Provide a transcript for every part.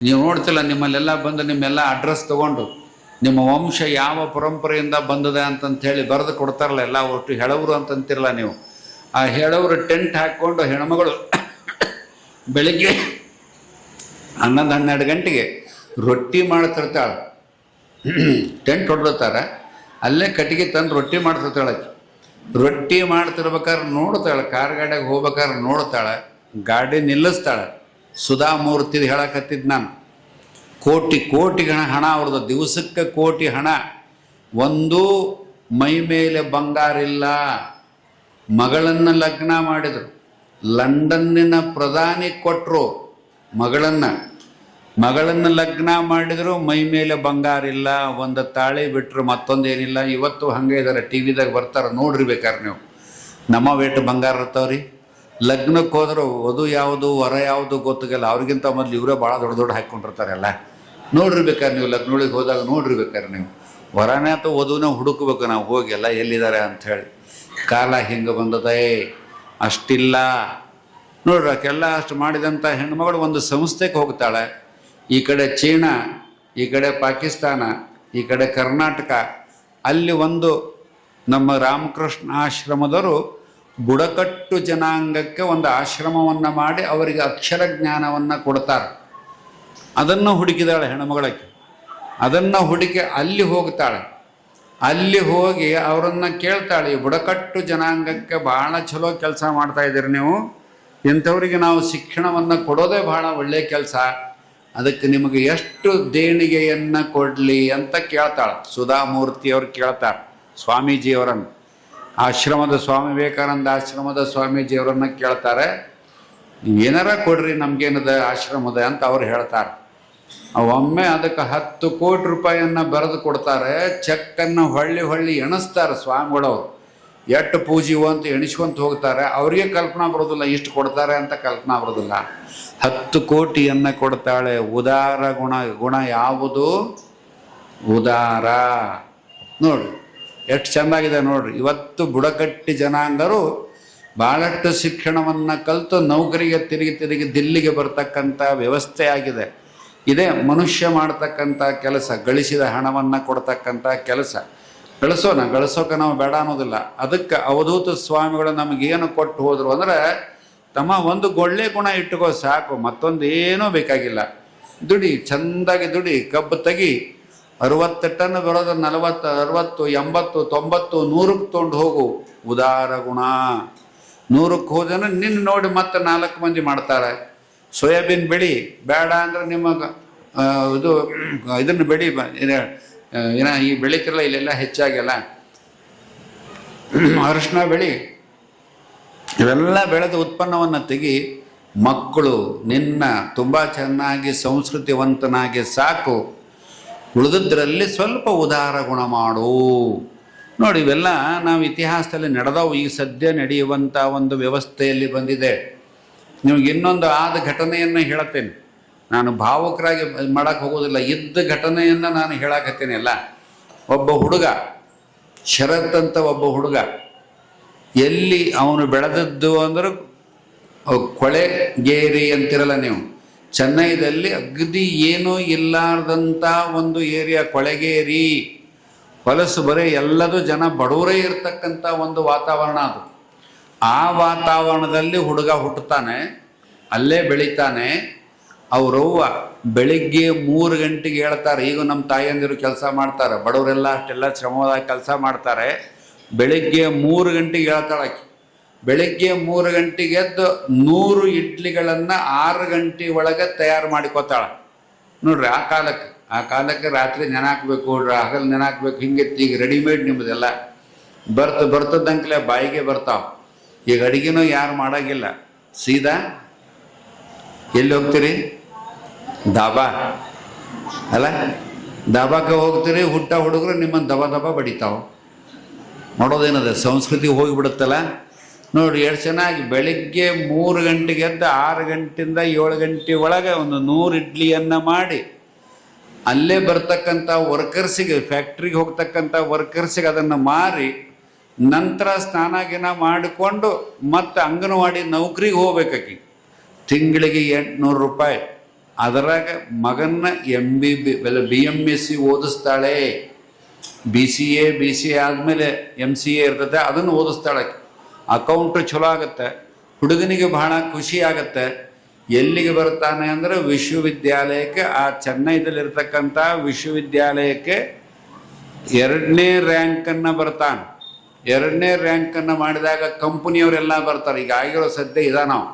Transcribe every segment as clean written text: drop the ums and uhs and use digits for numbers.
ನೀವು ನೋಡ್ತಿಲ್ಲ, ನಿಮ್ಮಲ್ಲೆಲ್ಲ ಬಂದು ನಿಮ್ಮೆಲ್ಲ ಅಡ್ರೆಸ್ ತೊಗೊಂಡು ನಿಮ್ಮ ವಂಶ ಯಾವ ಪರಂಪರೆಯಿಂದ ಬಂದದೆ ಅಂತಂಥೇಳಿ ಬರೆದು ಕೊಡ್ತಾರಲ್ಲ, ಎಲ್ಲ ಒಟ್ಟು ಹೆಳವರು ಅಂತಂತಿರಲ್ಲ ನೀವು. ಆ ಹೆಳವರು ಟೆಂಟ್ ಹಾಕ್ಕೊಂಡು ಹೆಣ್ಮಗಳು ಬೆಳಿಗ್ಗೆ 11-12 ಗಂಟೆಗೆ ರೊಟ್ಟಿ ಮಾಡ್ತಿರ್ತಾಳೆ. ಟೆಂಟ್ ಹೊಡ್ತಾರೆ, ಅಲ್ಲೇ ಕಟ್ಟಿಗೆ ತಂದು ರೊಟ್ಟಿ ಮಾಡ್ತಿರ್ತಾಳೆ. ರೊಟ್ಟಿ ಮಾಡ್ತಿರ್ಬೇಕಾದ್ರೆ ನೋಡ್ತಾಳೆ, ಕಾರ್ ಗಾಡಿಯಾಗ ಹೋಗ್ಬೇಕಾದ್ರೆ ನೋಡ್ತಾಳೆ, ಗಾಡಿ ನಿಲ್ಲಿಸ್ತಾಳೆ. ಸುಧಾಮೂರ್ತಿದು ಹೇಳಕತ್ತಿದ್ದು ನಾನು. ಕೋಟಿ ಹಣ ಅವ್ರದ್ದು, ದಿವಸಕ್ಕೆ ಕೋಟಿ ಹಣ. ಒಂದು ಮೈ ಮೇಲೆ ಬಂಗಾರಿಲ್ಲ. ಮಗಳನ್ನು ಲಗ್ನ ಮಾಡಿದರು, ಲಂಡನ್ನಿನ ಪ್ರಧಾನಿ ಕೊಟ್ಟರು ಮಗಳನ್ನು ಲಗ್ನ ಮಾಡಿದ್ರು, ಮೈ ಮೇಲೆ ಬಂಗಾರಿಲ್ಲ. ಒಂದು ತಾಳಿ ಬಿಟ್ಟರು ಮತ್ತೊಂದೇನಿಲ್ಲ. ಇವತ್ತು ಹಾಗೆ ಇದ್ದಾರೆ, ಟಿ ವಿದಾಗ ಬರ್ತಾರೆ, ನೋಡ್ರಿ ಬೇಕಾದ್ರೆ ನೀವು. ನಮ್ಮ ವೇಟ್ ಬಂಗಾರ ಇರ್ತಾವ್ರಿ. ಲಗ್ನಕ್ಕೆ ಹೋದ್ರು ವಧು ಯಾವುದು ವರ ಯಾವುದು ಗೊತ್ತಿಲ್ಲ, ಅವ್ರಿಗಿಂತ ಮೊದಲು ಇವರೇ ಭಾಳ ದೊಡ್ಡ ಹಾಕ್ಕೊಂಡಿರ್ತಾರಲ್ಲ. ನೋಡ್ರಿ ಬೇಕಾದ್ರೆ ನೀವು ಲಗ್ನೊಳಿಗೆ ಹೋದಾಗ ನೋಡ್ರಿ ಬೇಕಾದ್ರೆ ನೀವು. ವರನೇ ಅಥವಾ ವಧುವನ್ನ ಹುಡುಕಬೇಕು ನಾವು ಹೋಗಿ, ಎಲ್ಲ ಎಲ್ಲಿದ್ದಾರೆ ಅಂಥೇಳಿ. ಕಾಲ ಹಿಂಗೆ ಬಂದದೇ, ಅಷ್ಟಿಲ್ಲ ನೋಡ್ರಿ. ಆಕೆಲ್ಲ ಅಷ್ಟು ಮಾಡಿದಂಥ ಹೆಣ್ಮಗಳು ಒಂದು ಸಂಸ್ಥೆಗೆ ಹೋಗ್ತಾಳೆ. ಈ ಕಡೆ ಚೀನಾ, ಈ ಕಡೆ ಪಾಕಿಸ್ತಾನ, ಈ ಕಡೆ ಕರ್ನಾಟಕ. ಅಲ್ಲಿ ಒಂದು ನಮ್ಮ ರಾಮಕೃಷ್ಣ ಆಶ್ರಮದವರು ಬುಡಕಟ್ಟು ಜನಾಂಗಕ್ಕೆ ಒಂದು ಆಶ್ರಮವನ್ನು ಮಾಡಿ ಅವರಿಗೆ ಅಕ್ಷರ ಜ್ಞಾನವನ್ನು ಕೊಡ್ತಾರೆ. ಅದನ್ನು ಹುಡುಕಿದಾಳೆ ಹೆಣ್ಮಗಳಕ್ಕೆ. ಅದನ್ನು ಹುಡುಕಿ ಅಲ್ಲಿ ಹೋಗ್ತಾಳೆ. ಅಲ್ಲಿ ಹೋಗಿ ಅವರನ್ನು ಕೇಳ್ತಾಳೆ, ಈ ಬುಡಕಟ್ಟು ಜನಾಂಗಕ್ಕೆ ಭಾಳ ಚಲೋ ಕೆಲಸ ಮಾಡ್ತಾ ಇದ್ದೀರಿ ನೀವು, ಇಂಥವರಿಗೆ ನಾವು ಶಿಕ್ಷಣವನ್ನು ಕೊಡೋದೇ ಭಾಳ ಒಳ್ಳೆಯ ಕೆಲಸ, ಅದಕ್ಕೆ ನಿಮಗೆ ಎಷ್ಟು ದೇಣಿಗೆಯನ್ನು ಕೊಡಲಿ ಅಂತ ಕೇಳ್ತಾಳೆ. ಸುಧಾಮೂರ್ತಿಯವ್ರು ಕೇಳ್ತಾರೆ ಸ್ವಾಮೀಜಿಯವರನ್ನು. ಆಶ್ರಮದ ಸ್ವಾಮಿ ವಿವೇಕಾನಂದ ಆಶ್ರಮದ ಸ್ವಾಮೀಜಿಯವರನ್ನು ಕೇಳ್ತಾರೆ, ಏನಾರ ಕೊಡ್ರಿ ನಮಗೇನದ ಆಶ್ರಮದ ಅಂತ ಅವ್ರು ಹೇಳ್ತಾರೆ. ಒಮ್ಮೆ ಅದಕ್ಕೆ 10 ಕೋಟಿ ರೂಪಾಯಿಯನ್ನು ಬರೆದು ಕೊಡ್ತಾರೆ. ಚೆಕ್ಕನ್ನು ಹೊಳ್ಳಿ ಎಣಿಸ್ತಾರೆ ಸ್ವಾಮಿಗಳವರು. ಎಷ್ಟು ಪೂಜಿವು ಅಂತ ಎಣಿಸ್ಕೊಂತ ಹೋಗ್ತಾರೆ. ಅವರಿಗೆ ಕಲ್ಪನಾ ಬರೋದಿಲ್ಲ ಇಷ್ಟು ಕೊಡ್ತಾರೆ ಅಂತ, ಕಲ್ಪನಾ ಬರೋದಿಲ್ಲ. 10 ಕೋಟಿಯನ್ನು ಕೊಡ್ತಾಳೆ. ಉದಾರ ಗುಣ ಯಾವುದು? ಉದಾರ. ನೋಡ್ರಿ ಎಷ್ಟು ಚೆಂದಾಗಿದೆ ನೋಡ್ರಿ. ಇವತ್ತು ಬುಡಕಟ್ಟಿ ಜನಾಂಗರು ಭಾಳಷ್ಟು ಶಿಕ್ಷಣವನ್ನು ಕಲಿತು ನೌಕರಿಗೆ ತಿರುಗಿ ದಿಲ್ಲಿಗೆ ಬರ್ತಕ್ಕಂಥ ವ್ಯವಸ್ಥೆ ಆಗಿದೆ. ಇದೇ ಮನುಷ್ಯ ಮಾಡ್ತಕ್ಕಂಥ ಕೆಲಸ, ಗಳಿಸಿದ ಹಣವನ್ನು ಕೊಡ್ತಕ್ಕಂಥ ಕೆಲಸ. ಗಳಿಸೋಕೆ ನಾವು ಬೇಡ ಅನ್ನೋದಿಲ್ಲ. ಅದಕ್ಕೆ ಅವಧೂತ ಸ್ವಾಮಿಗಳು ನಮಗೇನು ಕೊಟ್ಟು ಹೋದರು ಅಂದರೆ, ತಮ್ಮ ಒಂದು ಒಳ್ಳೆ ಗುಣ ಇಟ್ಟುಕೋ ಸಾಕು, ಮತ್ತೊಂದು ಏನೂ ಬೇಕಾಗಿಲ್ಲ. ದುಡಿ, ಚೆಂದಾಗಿ ದುಡಿ, ಕಬ್ಬು ತೆಗಿ. 60 ಟನ್ ಬರೋದು 40, 60, 80, 90, 100ಕ್ಕೆ ತೊಗೊಂಡು ಹೋಗು. ಉದಾರ ಗುಣ. 100ಕ್ಕೆ ಹೋದ್ರೆ ನಿನ್ನ ನೋಡಿ ಮತ್ತೆ 4 ಮಂದಿ ಮಾಡ್ತಾರೆ. ಸೋಯಾಬೀನ್ ಬೆಳಿ ಬೇಡ ಅಂದ್ರೆ ನಿಮಗೆ ಇದನ್ನು ಬೆಳಿ ಈ ಬೆಳಿತಿರಲ್ಲ ಇಲ್ಲೆಲ್ಲ ಹೆಚ್ಚಾಗಿಲ್ಲ. ಅರಿಶಿನ ಬೆಳಿ, ಇವೆಲ್ಲ ಬೆಳೆದ ಉತ್ಪನ್ನವನ್ನು ತೆಗಿ. ಮಕ್ಕಳು ನಿನ್ನ ತುಂಬ ಚೆನ್ನಾಗಿ ಸಂಸ್ಕೃತಿವಂತನಾಗಿ ಸಾಕು. ಉಳಿದದ್ರಲ್ಲಿ ಸ್ವಲ್ಪ ಉದಾರ ಗುಣ ಮಾಡು. ನೋಡಿ, ಇವೆಲ್ಲ ನಾವು ಇತಿಹಾಸದಲ್ಲಿ ನಡೆದವು. ಈಗ ಸದ್ಯ ನಡೆಯುವಂಥ ಒಂದು ವ್ಯವಸ್ಥೆಯಲ್ಲಿ ಬಂದಿದೆ. ನಿಮಗೆ ಇನ್ನೊಂದು ಆದ ಘಟನೆಯನ್ನು ಹೇಳತ್ತೇನೆ. ನಾನು ಭಾವುಕರಾಗಿ ಮಾಡೋಕ್ಕೆ ಹೋಗೋದಿಲ್ಲ, ಇದ್ದ ಘಟನೆಯನ್ನು ನಾನು ಹೇಳಕತ್ತೇನೆ. ಅಲ್ಲ, ಒಬ್ಬ ಹುಡುಗ, ಶರತ್ ಅಂತ ಒಬ್ಬ ಹುಡುಗ, ಎಲ್ಲಿ ಅವನು ಬೆಳೆದದ್ದು ಅಂದ್ರೆ ಕೊಳೆಗೇರಿ ಅಂತಿರಲ್ಲ ನೀವು, ಚೆನ್ನೈದಲ್ಲಿ ಅಗದಿ ಏನೂ ಇಲ್ಲಾರ್ದಂಥ ಒಂದು ಏರಿಯಾ ಕೊಳೆಗೇರಿ. ಹೊಲಸು ಬರೀ ಎಲ್ಲದೂ ಜನ ಬಡವರೇ ಇರ್ತಕ್ಕಂಥ ಒಂದು ವಾತಾವರಣ ಅದು. ಆ ವಾತಾವರಣದಲ್ಲಿ ಹುಡುಗ ಹುಟ್ಟುತ್ತಾನೆ, ಅಲ್ಲೇ ಬೆಳಿತಾನೆ. ಅವರವ್ವ ಬೆಳಿಗ್ಗೆ 3 ಗಂಟೆಗೆ ಹೇಳ್ತಾರೆ. ಈಗ ನಮ್ಮ ತಾಯಿಯಂದಿರು ಕೆಲಸ ಮಾಡ್ತಾರೆ, ಬಡವರೆಲ್ಲ ಅಷ್ಟೆಲ್ಲ ಶ್ರಮವಾಗಿ ಕೆಲಸ ಮಾಡ್ತಾರೆ. ಬೆಳಿಗ್ಗೆ 3 ಗಂಟೆಗೆ ಹೇಳ್ತಾಳೆ ಆಕೆ. ಬೆಳಿಗ್ಗೆ 3 ಗಂಟೆಗೆ ಎದ್ದು 100 ಇಡ್ಲಿಗಳನ್ನು 6 ಗಂಟೆ ಒಳಗೆ ತಯಾರು ಮಾಡಿಕೋತಾಳೆ. ನೋಡ್ರಿ, ಆ ಕಾಲಕ್ಕೆ ರಾತ್ರಿ ನೆನಾಕಬೇಕು, ಹಗಲು ನೆನಾಕಬೇಕು, ಹಿಂಗೆ. ಈಗ ರೆಡಿಮೇಡ್ ನಿಮ್ಮದೆಲ್ಲ ಬರ್ತದಂಕಲೇ ಬಾಯಿಗೆ ಬರ್ತಾವೆ. ಈಗ ಅಡುಗೆನೂ ಯಾರು ಮಾಡೋಂಗಿಲ್ಲ. ಸೀದಾ ಎಲ್ಲಿ ಹೋಗ್ತೀರಿ? ದಾಬಾ ಅಲ್ಲ, ದಾಬಾಕ್ಕೆ ಹೋಗ್ತೀರಿ. ಹುಡುಗರು ನಿಮ್ಮನ್ನು ದಬ ಬಡಿತಾವೆ. ಮಾಡೋದೇನದ, ಸಂಸ್ಕೃತಿ ಹೋಗಿಬಿಡುತ್ತಲ್ಲ. ನೋಡಿ ಎಷ್ಟು ಚೆನ್ನಾಗಿ. ಬೆಳಿಗ್ಗೆ 3 ಗಂಟೆಗೆ ಎದ್ದು 6 ಗಂಟೆಯಿಂದ 7 ಗಂಟೆ ಒಳಗೆ ಒಂದು 100 ಇಡ್ಲಿಯನ್ನು ಮಾಡಿ ಅಲ್ಲೇ ಬರ್ತಕ್ಕಂಥ ವರ್ಕರ್ಸಿಗೆ, ಫ್ಯಾಕ್ಟ್ರಿಗೆ ಹೋಗ್ತಕ್ಕಂಥ ವರ್ಕರ್ಸಿಗೆ ಅದನ್ನು ಮಾರಿ, ನಂತರ ಸ್ನಾನ ಮಾಡಿಕೊಂಡು ಮತ್ತೆ ಅಂಗನವಾಡಿ ನೌಕರಿಗೆ ಹೋಗ್ಬೇಕಾಕಿ. ತಿಂಗಳಿಗೆ 800 ರೂಪಾಯಿ. ಅದರಾಗ ಮಗನ್ನ BMSc ಓದಿಸ್ತಾಳೆ. BCA ಆದಮೇಲೆ MCA ಇರ್ತದೆ, ಅದನ್ನು ಓದಿಸ್ತಾಳೆ. ಅಕೌಂಟು ಚಲೋ ಆಗುತ್ತೆ. ಹುಡುಗನಿಗೆ ಬಹಳ ಖುಷಿ ಆಗುತ್ತೆ. ಎಲ್ಲಿಗೆ ಬರ್ತಾನೆ ಅಂದರೆ ವಿಶ್ವವಿದ್ಯಾಲಯಕ್ಕೆ, ಆ ಚೆನ್ನೈದಲ್ಲಿರ್ತಕ್ಕಂಥ ವಿಶ್ವವಿದ್ಯಾಲಯಕ್ಕೆ 2ನೇ ರ್ಯಾಂಕನ್ನು ಬರ್ತಾನೆ. 2ನೇ ರ್ಯಾಂಕನ್ನು ಮಾಡಿದಾಗ ಕಂಪನಿಯವರೆಲ್ಲ ಬರ್ತಾರೆ. ಈಗ ಆಗಿರೋ ಸದ್ಯ ನಾವು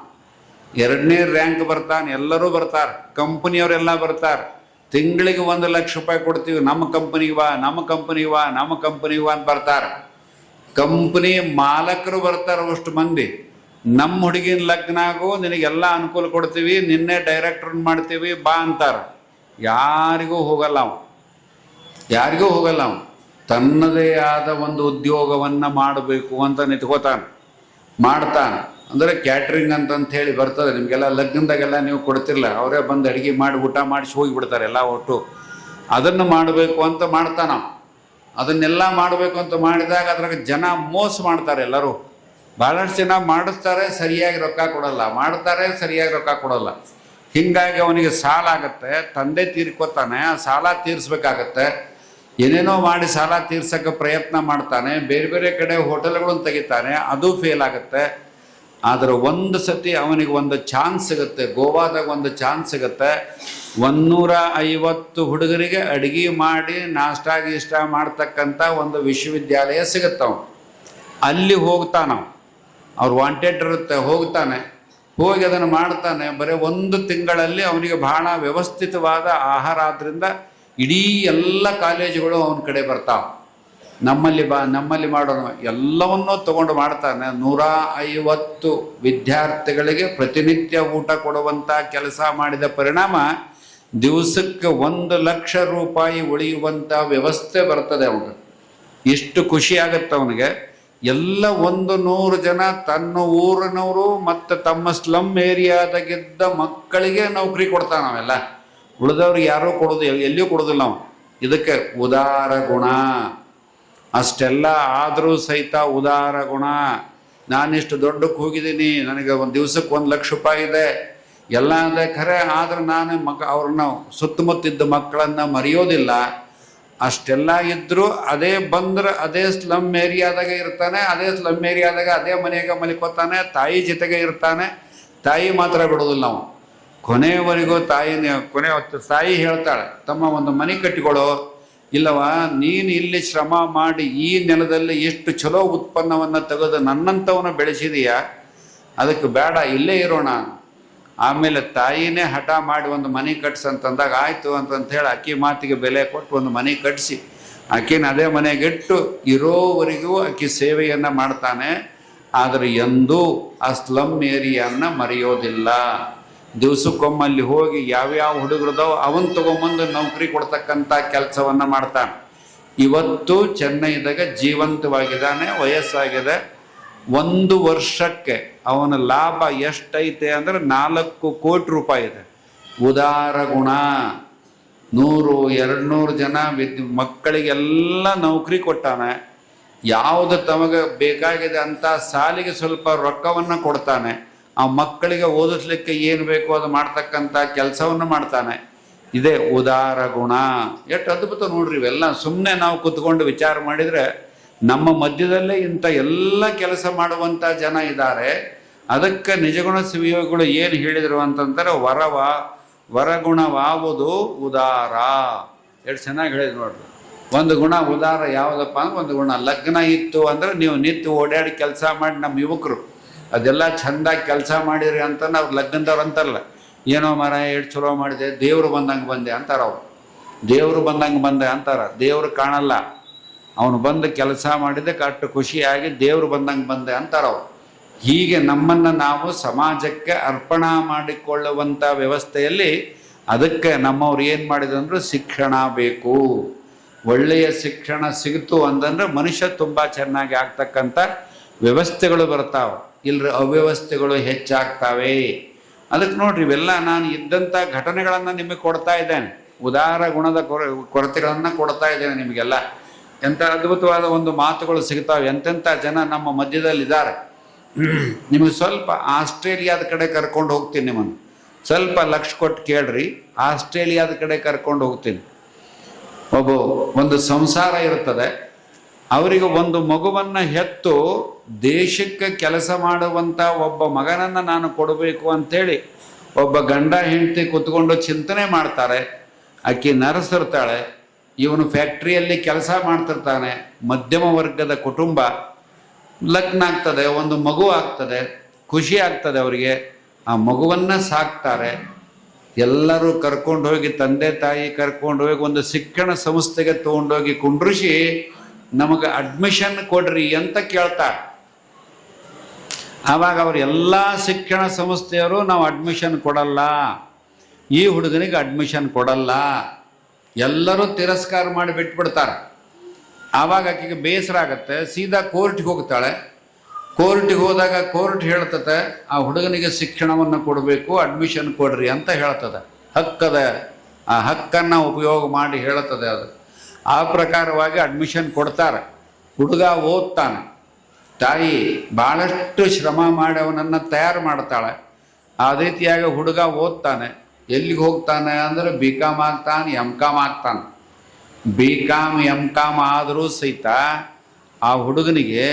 2ನೇ ರ್ಯಾಂಕ್ ಬರ್ತಾನೆ, ಎಲ್ಲರೂ ಬರ್ತಾರೆ, ಕಂಪನಿಯವರೆಲ್ಲ ಬರ್ತಾರೆ. ತಿಂಗಳಿಗೆ 1 ಲಕ್ಷ ರೂಪಾಯಿ ಕೊಡ್ತೀವಿ, ನಮ್ಮ ಕಂಪನಿಗೆ ಬಾ, ನಮ್ಮ ಕಂಪನಿಗೆ ಬಾ, ನಮ್ಮ ಕಂಪನಿಗೆ ಬಾ ಅಂತ ಬರ್ತಾರೆ. ಕಂಪನಿ ಮಾಲಕರು ಬರ್ತಾರೆ ಅಷ್ಟು ಮಂದಿ. ನಮ್ಮ ಹುಡುಗಿನ ಲಗ್ನ ಆಗೋ, ನಿನಗೆಲ್ಲ ಅನುಕೂಲ ಕೊಡ್ತೀವಿ, ನಿನ್ನೆ ಡೈರೆಕ್ಟರ್ ಮಾಡ್ತೀವಿ ಬಾ ಅಂತಾರೆ. ಯಾರಿಗೂ ಹೋಗಲ್ಲ ಅವನು ತನ್ನದೇ ಆದ ಒಂದು ಉದ್ಯೋಗವನ್ನು ಮಾಡಬೇಕು ಅಂತ ನಿಂತ್ಕೋತಾನೆ, ಮಾಡ್ತಾನೆ. ಅಂದರೆ ಕ್ಯಾಟ್ರಿಂಗ್ ಅಂತ ಹೇಳಿ ಬರ್ತದೆ ನಿಮಗೆಲ್ಲ. ಲಗ್ನದಾಗೆಲ್ಲ ನೀವು ಕೊಡ್ತಿರಲ್ಲ, ಅವರೇ ಬಂದು ಅಡುಗೆ ಮಾಡಿ ಊಟ ಮಾಡಿಸಿ ಹೋಗಿಬಿಡ್ತಾರೆ ಎಲ್ಲ ಒಟ್ಟು. ಅದನ್ನು ಮಾಡಬೇಕು ಅಂತ ಮಾಡ್ತಾನೆ. ಅದನ್ನೆಲ್ಲ ಮಾಡಬೇಕು ಅಂತ ಮಾಡಿದಾಗ ಅದ್ರಾಗ ಜನ ಮೋಸ ಮಾಡ್ತಾರೆ ಎಲ್ಲರೂ. ಭಾಳಷ್ಟು ಜನ ಮಾಡಿಸ್ತಾರೆ, ಸರಿಯಾಗಿ ರೊಕ್ಕ ಕೊಡಲ್ಲ, ಮಾಡ್ತಾರೆ, ಸರಿಯಾಗಿ ರೊಕ್ಕ ಕೊಡಲ್ಲ. ಹೀಗಾಗಿ ಅವನಿಗೆ ಸಾಲ ಆಗುತ್ತೆ, ತಂದೆ ತೀರ್ಕೋತಾನೆ, ಆ ಸಾಲ ತೀರಿಸ್ಬೇಕಾಗತ್ತೆ. ಏನೇನೋ ಮಾಡಿ ಸಾಲ ತೀರ್ಸೋಕ್ಕೆ ಪ್ರಯತ್ನ ಮಾಡ್ತಾನೆ, ಬೇರೆ ಬೇರೆ ಕಡೆ ಹೋಟೆಲ್ಗಳನ್ನು ತೆಗಿತಾನೆ, ಅದು ಫೇಲ್ ಆಗುತ್ತೆ. ಆದರೆ ಒಂದು ಸತಿ ಅವನಿಗೆ ಒಂದು ಚಾನ್ಸ್ ಸಿಗುತ್ತೆ, ಗೋವಾದಾಗ ಒಂದು ಚಾನ್ಸ್ ಸಿಗುತ್ತೆ. 150 ಹುಡುಗರಿಗೆ ಅಡುಗೆ ಮಾಡಿ ನಾಷ್ಟ ಗೀಷ್ಟ ಮಾಡ್ತಕ್ಕಂಥ ಒಂದು ವಿಶ್ವವಿದ್ಯಾಲಯ ಸಿಗುತ್ತವ. ಅಲ್ಲಿ ಹೋಗ್ತಾನವ, ಅವ್ರು ವಾಂಟೆಡ್ ಇರುತ್ತೆ, ಹೋಗ್ತಾನೆ, ಹೋಗಿ ಅದನ್ನು ಮಾಡ್ತಾನೆ. ಬರೀ 1 ತಿಂಗಳಲ್ಲಿ ಅವನಿಗೆ ಬಹಳ ವ್ಯವಸ್ಥಿತವಾದ ಆಹಾರ ಆದ್ದರಿಂದ ಇಡೀ ಎಲ್ಲ ಕಾಲೇಜುಗಳು ಅವನ ಕಡೆ ಬರ್ತಾವೆ. ನಮ್ಮಲ್ಲಿ ಮಾಡೋಣ ಎಲ್ಲವನ್ನೂ ತಗೊಂಡು ಮಾಡ್ತಾನೆ. 150 ವಿದ್ಯಾರ್ಥಿಗಳಿಗೆ ಪ್ರತಿನಿತ್ಯ ಊಟ ಕೊಡುವಂಥ ಕೆಲಸ ಮಾಡಿದ ಪರಿಣಾಮ ದಿವಸಕ್ಕೆ 1 ಲಕ್ಷ ರೂಪಾಯಿ ಉಳಿಯುವಂಥ ವ್ಯವಸ್ಥೆ ಬರ್ತದೆ ಅವನಿಗೆ. ಇಷ್ಟು ಖುಷಿ ಆಗುತ್ತೆ ಅವನಿಗೆ. ಎಲ್ಲ 100 ಜನ ತನ್ನ ಊರಿನವರು ಮತ್ತು ತಮ್ಮ ಸ್ಲಮ್ ಏರಿಯಾದಾಗಿದ್ದ ಮಕ್ಕಳಿಗೆ ನೌಕರಿ ಕೊಡ್ತಾನೆ. ನಾವೆಲ್ಲ ಉಳಿದವ್ರಿಗೆ ಯಾರೂ ಕೊಡೋದು, ಎಲ್ಲಿಯೂ ಕೊಡೋದಿಲ್ಲ ನಾವು. ಇದಕ್ಕೆ ಉದಾರ ಗುಣ. ಅಷ್ಟೆಲ್ಲ ಆದರೂ ಸಹಿತ ಉದಾರ ಗುಣ. ನಾನಿಷ್ಟು ದೊಡ್ಡಕ್ಕೆ ಹೋಗಿದ್ದೀನಿ, ನನಗೆ ಒಂದು ದಿವಸಕ್ಕೆ 1 ಲಕ್ಷ ರೂಪಾಯಿ ಇದೆ, ಎಲ್ಲ ಅದೇ ಖರೆ. ಆದರೆ ನಾನು ಅವ್ರನ್ನ ಸುತ್ತಮುತ್ತಿದ್ದ ಮಕ್ಕಳನ್ನು ಮರೆಯೋದಿಲ್ಲ. ಅಷ್ಟೆಲ್ಲ ಇದ್ದರೂ ಅದೇ ಬಂದ್ರೆ ಅದೇ ಸ್ಲಮ್ ಏರಿಯಾದಾಗ ಇರ್ತಾನೆ, ಅದೇ ಸ್ಲಮ್ ಏರಿಯಾದಾಗ ಅದೇ ಮನೆಯಾಗ ಮಲಿಕೋತಾನೆ, ತಾಯಿ ಜೊತೆಗೆ ಇರ್ತಾನೆ. ತಾಯಿ ಮಾತ್ರ ಬಿಡೋದಿಲ್ಲ ನಾವು. ಕೊನೆಯವರೆಗೂ ತಾಯಿ ಹೇಳ್ತಾಳೆ, ತಮ್ಮ ಒಂದು ಮನೆ ಕಟ್ಟಿಕೊಳ್ಳೋ, ಇಲ್ಲವ ನೀನು ಇಲ್ಲಿ ಶ್ರಮ ಮಾಡಿ ಈ ನೆಲದಲ್ಲಿ ಎಷ್ಟು ಚಲೋ ಉತ್ಪನ್ನವನ್ನು ತೆಗೆದು ನನ್ನಂಥವನ್ನ ಬೆಳೆಸಿದೀಯ, ಅದಕ್ಕೆ ಬೇಡ ಇಲ್ಲೇ ಇರೋಣ. ಆಮೇಲೆ ತಾಯಿನೇ ಹಠ ಮಾಡಿ ಒಂದು ಮನೆ ಕಟ್ಸಂತಂದಾಗ ಆಯಿತು ಅಂತಂಥೇಳಿ ಅಕ್ಕಿ ಮಾತಿಗೆ ಬೆಲೆ ಕೊಟ್ಟು ಒಂದು ಮನೆ ಕಟ್ಟಿಸಿ ಆಕಿನ ಅದೇ ಮನೆಗಿಟ್ಟು ಇರೋವರೆಗೂ ಆಕಿ ಸೇವೆಯನ್ನು ಮಾಡ್ತಾನೆ. ಆದರೆ ಎಂದೂ ಆ ಸ್ಲಮ್ ಏರಿಯಾನ ಮರೆಯೋದಿಲ್ಲ. ದಿವಸಕ್ಕೊಮ್ಮಲ್ಲಿ ಹೋಗಿ ಯಾವ್ಯಾವ ಹುಡುಗರದವು ಅವನ್ ತಗೊಂಬಂದು ನೌಕರಿ ಕೊಡ್ತಕ್ಕಂಥ ಕೆಲಸವನ್ನು ಮಾಡ್ತಾನೆ. ಇವತ್ತು ಚೆನ್ನೈದಾಗ ಜೀವಂತವಾಗಿದ್ದಾನೆ, ವಯಸ್ಸಾಗಿದೆ. 1 ವರ್ಷಕ್ಕೆ ಅವನ ಲಾಭ ಎಷ್ಟೈತೆ ಅಂದರೆ 4 ಕೋಟಿ ರೂಪಾಯಿ ಇದೆ. ಉದಾರ ಗುಣ. 100-200 ಜನ ಮಕ್ಕಳಿಗೆಲ್ಲ ನೌಕರಿ ಕೊಟ್ಟಾನೆ. ಯಾವುದು ತಮಗೆ ಬೇಕಾಗಿದೆ ಅಂತ ಸಾಲಿಗೆ ಸ್ವಲ್ಪ ರೊಕ್ಕವನ್ನು ಕೊಡ್ತಾನೆ. ಆ ಮಕ್ಕಳಿಗೆ ಓದಿಸ್ಲಿಕ್ಕೆ ಏನು ಬೇಕೋ ಅದು ಮಾಡ್ತಕ್ಕಂಥ ಕೆಲಸವನ್ನು ಮಾಡ್ತಾನೆ. ಇದೇ ಉದಾರ ಗುಣ. ಎಷ್ಟು ಅದ್ಭುತ ನೋಡ್ರಿ ಇವೆಲ್ಲ. ಸುಮ್ಮನೆ ನಾವು ಕುತ್ಕೊಂಡು ವಿಚಾರ ಮಾಡಿದರೆ ನಮ್ಮ ಮಧ್ಯದಲ್ಲೇ ಇಂಥ ಎಲ್ಲ ಕೆಲಸ ಮಾಡುವಂಥ ಜನ ಇದ್ದಾರೆ. ಅದಕ್ಕೆ ನಿಜಗುಣ ಶಿವಯೋಗಿಗಳು ಏನು ಹೇಳಿದರು ಅಂತಂದರೆ, ವರಗುಣವಾವುದು ಉದಾರ. ಎಷ್ಟು ಚೆನ್ನಾಗಿ ಹೇಳಿದ್ರು ನೋಡ್ರಿ. ಒಂದು ಗುಣ ಉದಾರ ಯಾವುದಪ್ಪ ಅಂದ್ರೆ, ಒಂದು ಗುಣ ಲಗ್ನ ಇತ್ತು ಅಂದರೆ ನೀವು ನಿಂತು ಓಡಾಡಿ ಕೆಲಸ ಮಾಡಿ ನಮ್ಮ ಯುವಕರು ಅದೆಲ್ಲ ಚೆಂದಾಗಿ ಕೆಲಸ ಮಾಡಿರಿ ಅಂತ ನಾವು ಲಗ್ನದವ್ರು ಅಂತಾರಲ್ಲ, ಏನೋ ಮರ ಎಷ್ಟು ಚಲೋ ಮಾಡಿದೆ, ದೇವರು ಬಂದಂಗೆ ಬಂದೆ ಅಂತಾರೆ ಅವ್ರು. ದೇವರು ಬಂದಂಗೆ ಬಂದೆ ಅಂತಾರೆ. ದೇವರು ಕಾಣಲ್ಲ, ಅವನು ಬಂದು ಕೆಲಸ ಮಾಡಿದ್ದಕ್ಕೆ ಅಷ್ಟು ಖುಷಿಯಾಗಿ ದೇವರು ಬಂದಂಗೆ ಬಂದೆ ಅಂತಾರೆ ಅವ್ರು. ಹೀಗೆ ನಮ್ಮನ್ನು ನಾವು ಸಮಾಜಕ್ಕೆ ಅರ್ಪಣೆ ಮಾಡಿಕೊಳ್ಳುವಂಥ ವ್ಯವಸ್ಥೆಯಲ್ಲಿ ಅದಕ್ಕೆ ನಮ್ಮವ್ರು ಏನು ಮಾಡಿದ್ರು ಅಂದ್ರೆ, ಶಿಕ್ಷಣ ಬೇಕು. ಒಳ್ಳೆಯ ಶಿಕ್ಷಣ ಸಿಗ್ತು ಅಂತಂದ್ರೆ ಮನುಷ್ಯ ತುಂಬ ಚೆನ್ನಾಗಿ ಆಗ್ತಕ್ಕಂಥ ವ್ಯವಸ್ಥೆಗಳು ಬರ್ತಾವೆ. ಇಲ್ಲರ ಅವ್ಯವಸ್ಥೆಗಳು ಹೆಚ್ಚಾಗ್ತವೆ. ಅದಕ್ಕೆ ನೋಡ್ರಿ ಇವೆಲ್ಲ ನಾನು ಇದ್ದಂಥ ಘಟನೆಗಳನ್ನು ನಿಮಗೆ ಕೊಡ್ತಾ ಇದ್ದೇನೆ. ಉದಾರ ಗುಣದ ಕೊರತೆಗಳನ್ನು ಕೊಡ್ತಾ ಇದ್ದೇನೆ ನಿಮಗೆಲ್ಲ. ಎಂಥ ಅದ್ಭುತವಾದ ಒಂದು ಮಾತುಗಳು ಸಿಗ್ತಾವೆ. ಎಂತೆಂಥ ಜನ ನಮ್ಮ ಮಧ್ಯದಲ್ಲಿದ್ದಾರೆ. ನಿಮಗೆ ಸ್ವಲ್ಪ ಆಸ್ಟ್ರೇಲಿಯಾದ ಕಡೆ ಕರ್ಕೊಂಡು ಹೋಗ್ತೀನಿ ನಿಮ್ಮನ್ನು. ಸ್ವಲ್ಪ ಲಕ್ಷ ಕೊಟ್ಟು ಕೇಳ್ರಿ, ಆಸ್ಟ್ರೇಲಿಯಾದ ಕಡೆ ಕರ್ಕೊಂಡು ಹೋಗ್ತೀನಿ. ಒಂದು ಸಂಸಾರ ಇರ್ತದೆ, ಅವರಿಗೆ ಒಂದು ಮಗುವನ್ನು ಹೆತ್ತು ದೇಶಕ್ಕೆ ಕೆಲಸ ಮಾಡುವಂಥ ಒಬ್ಬ ಮಗನನ್ನು ನಾನು ಕೊಡಬೇಕು ಅಂಥೇಳಿ ಒಬ್ಬ ಗಂಡ ಹೆಂಡತಿ ಕೂತ್ಕೊಂಡು ಚಿಂತನೆ ಮಾಡ್ತಾರೆ. ಆಕೆ ನರ್ಸ್ ಇರ್ತಾಳೆ, ಇವನು ಫ್ಯಾಕ್ಟ್ರಿಯಲ್ಲಿ ಕೆಲಸ ಮಾಡ್ತಿರ್ತಾನೆ. ಮಧ್ಯಮ ವರ್ಗದ ಕುಟುಂಬ, ಲಗ್ನ ಆಗ್ತದೆ, ಒಂದು ಮಗು ಆಗ್ತದೆ, ಖುಷಿ ಆಗ್ತದೆ ಅವರಿಗೆ. ಆ ಮಗುವನ್ನು ಸಾಕ್ತಾರೆ. ಎಲ್ಲರೂ ಕರ್ಕೊಂಡು ಹೋಗಿ, ತಂದೆ ತಾಯಿ ಕರ್ಕೊಂಡು ಹೋಗಿ ಒಂದು ಶಿಕ್ಷಣ ಸಂಸ್ಥೆಗೆ ತೊಗೊಂಡೋಗಿ ಕುಂಡ್ರಿಸಿ ನಮಗೆ ಅಡ್ಮಿಷನ್ ಕೊಡ್ರಿ ಅಂತ ಕೇಳ್ತಾರೆ. ಆವಾಗ ಅವರು ಎಲ್ಲ ಶಿಕ್ಷಣ ಸಂಸ್ಥೆಯವರು ನಾವು ಅಡ್ಮಿಷನ್ ಕೊಡಲ್ಲ, ಈ ಹುಡುಗನಿಗೆ ಅಡ್ಮಿಷನ್ ಕೊಡಲ್ಲ, ಎಲ್ಲರೂ ತಿರಸ್ಕಾರ ಮಾಡಿ ಬಿಟ್ಬಿಡ್ತಾರೆ. ಆವಾಗ ಆಕೆಗೆ ಬೇಸರ ಆಗತ್ತೆ. ಸೀದಾ ಕೋರ್ಟ್ಗೆ ಹೋಗ್ತಾಳೆ. ಕೋರ್ಟಿಗೆ ಹೋದಾಗ ಕೋರ್ಟ್ ಹೇಳ್ತದೆ ಆ ಹುಡುಗನಿಗೆ ಶಿಕ್ಷಣವನ್ನು ಕೊಡಬೇಕು, ಅಡ್ಮಿಷನ್ ಕೊಡ್ರಿ ಅಂತ ಹೇಳ್ತದೆ. ಹಕ್ಕದ, ಆ ಹಕ್ಕನ್ನು ಉಪಯೋಗ ಮಾಡಿ ಹೇಳ್ತದೆ ಅದು. ಆ ಪ್ರಕಾರವಾಗಿ ಅಡ್ಮಿಷನ್ ಕೊಡ್ತಾರೆ. ಹುಡುಗ ಓದ್ತಾನೆ. ತಾಯಿ ಭಾಳಷ್ಟು ಶ್ರಮ ಮಾಡಿ ಅವನನ್ನು ತಯಾರು ಮಾಡ್ತಾಳೆ. ಆ ರೀತಿಯಾಗಿ ಹುಡುಗ ಓದ್ತಾನೆ. ಎಲ್ಲಿಗೆ ಹೋಗ್ತಾನೆ ಅಂದರೆ BCom ಆಗ್ತಾನೆ, MCom ಆಗ್ತಾನೆ. BCom MCom ಆದರೂ ಸಹಿತ ಆ ಹುಡುಗನಿಗೆ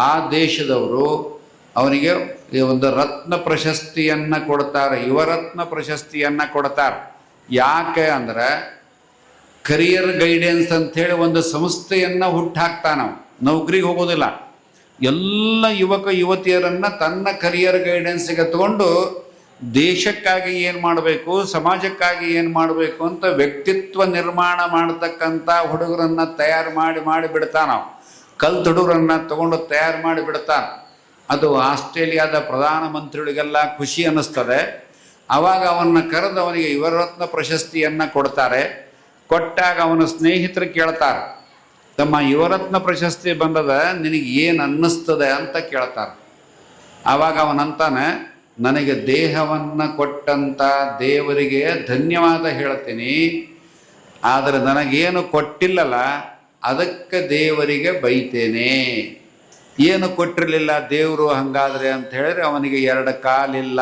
ಆ ದೇಶದವರು ಅವನಿಗೆ ಒಂದು ರತ್ನ ಪ್ರಶಸ್ತಿಯನ್ನು ಕೊಡ್ತಾರೆ, ಯುವರತ್ನ ಪ್ರಶಸ್ತಿಯನ್ನು ಕೊಡ್ತಾರೆ. ಯಾಕೆ ಅಂದರೆ ಕರಿಯರ್ ಗೈಡೆನ್ಸ್ ಅಂಥೇಳಿ ಒಂದು ಸಂಸ್ಥೆಯನ್ನು ಹುಟ್ಟಾಕ್ತಾನೆ. ನಾವು ನೌಕರಿಗೆ ಹೋಗೋದಿಲ್ಲ, ಎಲ್ಲ ಯುವಕ ಯುವತಿಯರನ್ನು ತನ್ನ ಕರಿಯರ್ ಗೈಡೆನ್ಸ್ಗೆ ತಗೊಂಡು ದೇಶಕ್ಕಾಗಿ ಏನು ಮಾಡಬೇಕು, ಸಮಾಜಕ್ಕಾಗಿ ಏನು ಮಾಡಬೇಕು ಅಂತ ವ್ಯಕ್ತಿತ್ವ ನಿರ್ಮಾಣ ಮಾಡತಕ್ಕಂಥ ಹುಡುಗರನ್ನು ತಯಾರು ಮಾಡಿ ಬಿಡ್ತಾನೆ. ನಾವು ಕಲ್ತು ಹುಡುಗರನ್ನು ತಗೊಂಡು ತಯಾರು ಮಾಡಿ ಬಿಡ್ತಾನೆ. ಅದು ಆಸ್ಟ್ರೇಲಿಯಾದ ಪ್ರಧಾನಮಂತ್ರಿಗಳಿಗೆಲ್ಲ ಖುಷಿ ಅನ್ನಿಸ್ತದೆ. ಆವಾಗ ಅವನ್ನ ಕರೆದು ಅವನಿಗೆ ಯುವರತ್ನ ಪ್ರಶಸ್ತಿಯನ್ನು ಕೊಡ್ತಾರೆ. ಕೊಟ್ಟಾಗ ಅವನ ಸ್ನೇಹಿತರು ಕೇಳ್ತಾರೆ, ತಮ್ಮ ಯುವರತ್ನ ಪ್ರಶಸ್ತಿ ಬಂದದ, ನಿನಗೆ ಏನು ಅನ್ನಿಸ್ತದೆ ಅಂತ ಕೇಳ್ತಾರೆ. ಆವಾಗ ಅವನಂತಾನೆ, ನನಗೆ ದೇಹವನ್ನು ಕೊಟ್ಟಂಥ ದೇವರಿಗೆ ಧನ್ಯವಾದ ಹೇಳ್ತೀನಿ, ಆದರೆ ನನಗೇನು ಕೊಟ್ಟಿಲ್ಲಲ್ಲ ಅದಕ್ಕೆ ದೇವರಿಗೆ ಬೈತೇನೆ. ಏನು ಕೊಟ್ಟಿರಲಿಲ್ಲ ದೇವರು ಹಾಗಾದರೆ ಅಂತ ಹೇಳಿದ್ರೆ, ಅವನಿಗೆ 2 ಕಾಲಿಲ್ಲ.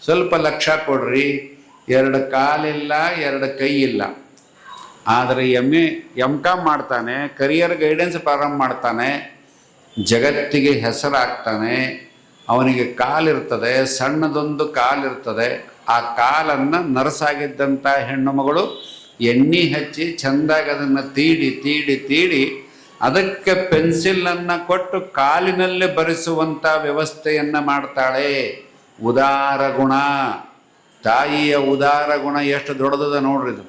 ಸ್ವಲ್ಪ ಲಕ್ಷ ಕೊಡ್ರಿ, 2 ಕಾಲಿಲ್ಲ, 2 ಕೈ ಇಲ್ಲ. ಆದರೆ MCom ಮಾಡ್ತಾನೆ, ಕರಿಯರ್ ಗೈಡೆನ್ಸ್ ಪ್ರಾರಂಭ ಮಾಡ್ತಾನೆ, ಜಗತ್ತಿಗೆ ಹೆಸರಾಗ್ತಾನೆ. ಅವನಿಗೆ ಕಾಲಿರ್ತದೆ, ಸಣ್ಣದೊಂದು ಕಾಲಿರ್ತದೆ. ಆ ಕಾಲನ್ನು ನರಸಾಗಿದ್ದಂಥ ಹೆಣ್ಣು ಮಗಳು ಎಣ್ಣೆ ಹಚ್ಚಿ ಚೆಂದಾಗಿ ಅದನ್ನು ತೀಡಿ ಅದಕ್ಕೆ ಪೆನ್ಸಿಲನ್ನು ಕೊಟ್ಟು ಕಾಲಿನಲ್ಲೇ ಬರೆಸುವಂಥ ವ್ಯವಸ್ಥೆಯನ್ನು ಮಾಡ್ತಾಳೆ. ಉದಾರ ಗುಣ, ತಾಯಿಯ ಉದಾರ ಗುಣ ಎಷ್ಟು ದೊಡ್ಡದ ನೋಡ್ರಿ. ಇದು